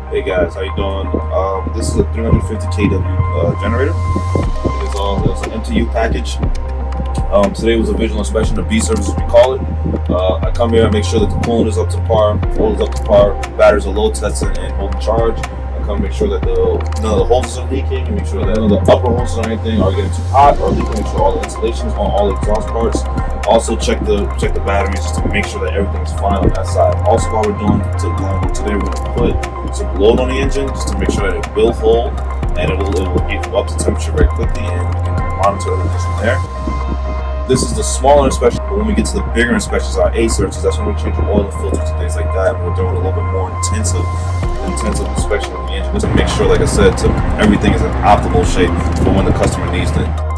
Hey guys, how you doing? This is a 350 kW generator. It's an MTU package. Today was a visual inspection of B service, as we call it. I come here and make sure that the coolant is up to par, oil is up to par, batteries are load tested and holding charge. I come make sure that none of the hoses are leaking, and make sure that none of the upper hoses or anything are getting too hot or leaking. Make sure all the insulation is on all the exhaust parts. Also check the batteries just to make sure that everything's fine on that side. Also, while we're doing today, we're going to put some load on the engine just to make sure that it will hold and it will get up to temperature very quickly, and we can monitor everything from there. This is the smaller inspection, but when we get to the bigger inspections, our A searches, that's when we change the oil and filters and things like that. And we're doing a little bit more intensive inspection of the engine just to make sure, like I said, everything is in optimal shape for when the customer needs it.